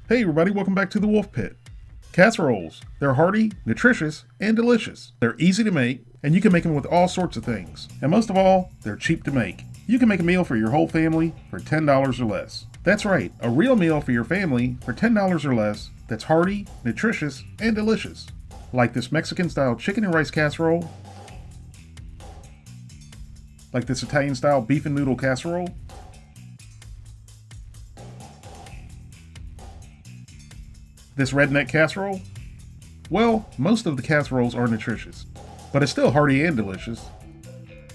Hey everybody, welcome back to the Wolf Pit. Casseroles. They're hearty, nutritious, and delicious. They're easy to make, and you can make them with all sorts of things. And most of all, they're cheap to make. You can make a meal for your whole family for $10 or less. That's right, a real meal for your family for $10 or less that's hearty, nutritious, and delicious. Like this Mexican-style chicken and rice casserole. Like this Italian-style beef and noodle casserole. This redneck casserole? Well, most of the casseroles are nutritious, but it's still hearty and delicious.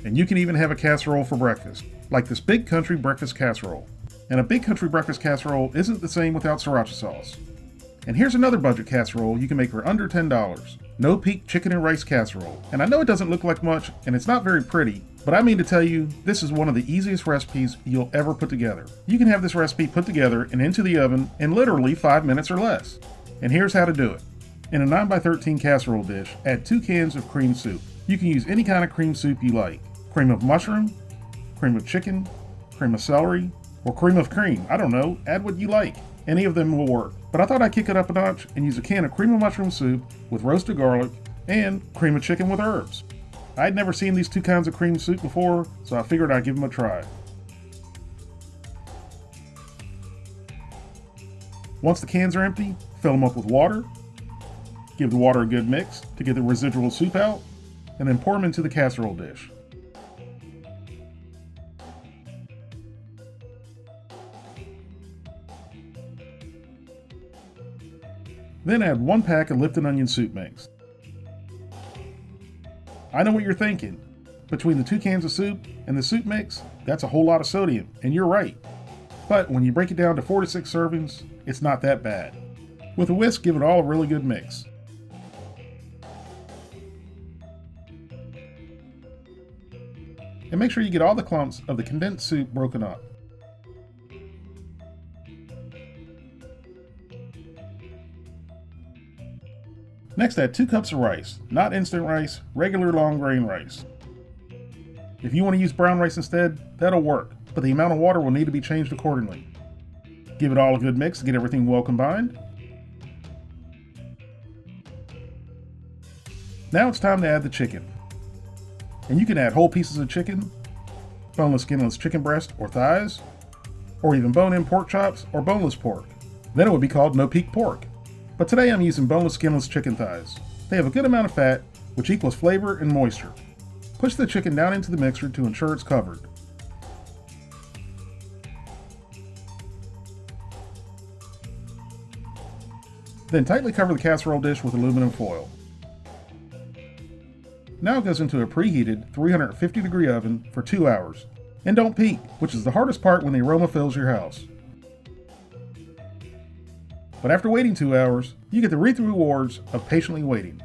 And you can even have a casserole for breakfast, like this Big Country breakfast casserole. And a Big Country breakfast casserole isn't the same without sriracha sauce. And here's another budget casserole you can make for under $10. No Peak chicken and rice casserole. And I know it doesn't look like much, and it's not very pretty, but I mean to tell you, this is one of the easiest recipes you'll ever put together. You can have this recipe put together and into the oven in literally 5 minutes or less. And here's how to do it. In a 9x13 casserole dish, add 2 cans of cream soup. You can use any kind of cream soup you like. Cream of mushroom, cream of chicken, cream of celery, or cream of cream. I don't know, add what you like. Any of them will work. But I thought I'd kick it up a notch and use a can of cream of mushroom soup with roasted garlic and cream of chicken with herbs. I'd never seen these 2 kinds of cream soup before, so I figured I'd give them a try. Once the cans are empty, fill them up with water. Give the water a good mix to get the residual soup out, and then pour them into the casserole dish. Then add 1 pack of Lipton onion soup mix. I know what you're thinking. Between the 2 cans of soup and the soup mix, that's a whole lot of sodium, and you're right. But when you break it down to 4 to 6 servings, it's not that bad. With a whisk, give it all a really good mix. And make sure you get all the clumps of the condensed soup broken up. Next, add 2 cups of rice, not instant rice, regular long grain rice. If you want to use brown rice instead, that'll work, but the amount of water will need to be changed accordingly. Give it all a good mix to get everything well combined. Now it's time to add the chicken. And you can add whole pieces of chicken, boneless, skinless chicken breast or thighs, or even bone-in pork chops or boneless pork. Then it would be called no peak pork. But today I'm using boneless, skinless chicken thighs. They have a good amount of fat, which equals flavor and moisture. Push the chicken down into the mixer to ensure it's covered. Then tightly cover the casserole dish with aluminum foil. Now it goes into a preheated 350-degree oven for 2 hours. And don't peek, which is the hardest part when the aroma fills your house. But after waiting 2 hours, you get the rewards of patiently waiting.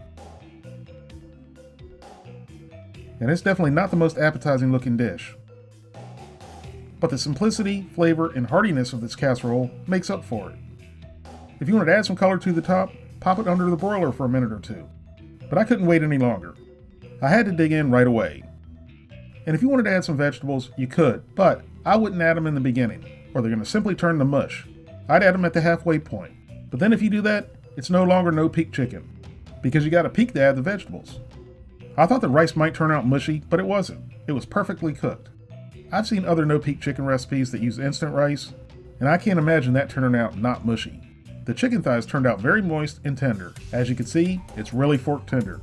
And it's definitely not the most appetizing looking dish. But the simplicity, flavor, and heartiness of this casserole makes up for it. If you want to add some color to the top, pop it under the broiler for a minute or 2. But I couldn't wait any longer. I had to dig in right away. And if you wanted to add some vegetables, you could, but I wouldn't add them in the beginning, or they're going to simply turn to mush. I'd add them at the halfway point. But then if you do that, it's no longer no peak chicken, because you got to peek to add the vegetables. I thought the rice might turn out mushy, but it wasn't. It was perfectly cooked. I've seen other no peak chicken recipes that use instant rice, and I can't imagine that turning out not mushy. The chicken thighs turned out very moist and tender. As you can see, it's really fork tender.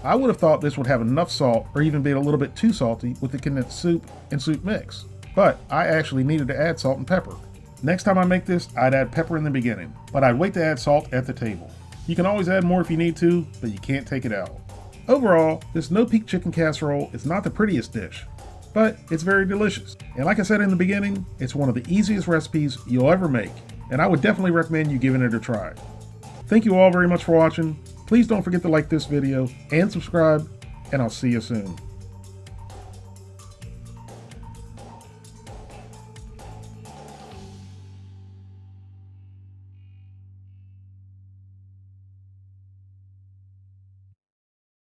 I would have thought this would have enough salt or even be a little bit too salty with the condensed soup and soup mix, but I actually needed to add salt and pepper. Next time I make this, I'd add pepper in the beginning, but I'd wait to add salt at the table. You can always add more if you need to, but you can't take it out. Overall, this no peak chicken casserole is not the prettiest dish, but it's very delicious. And like I said in the beginning, it's one of the easiest recipes you'll ever make, and I would definitely recommend you giving it a try. Thank you all very much for watching. Please don't forget to like this video and subscribe, and I'll see you soon.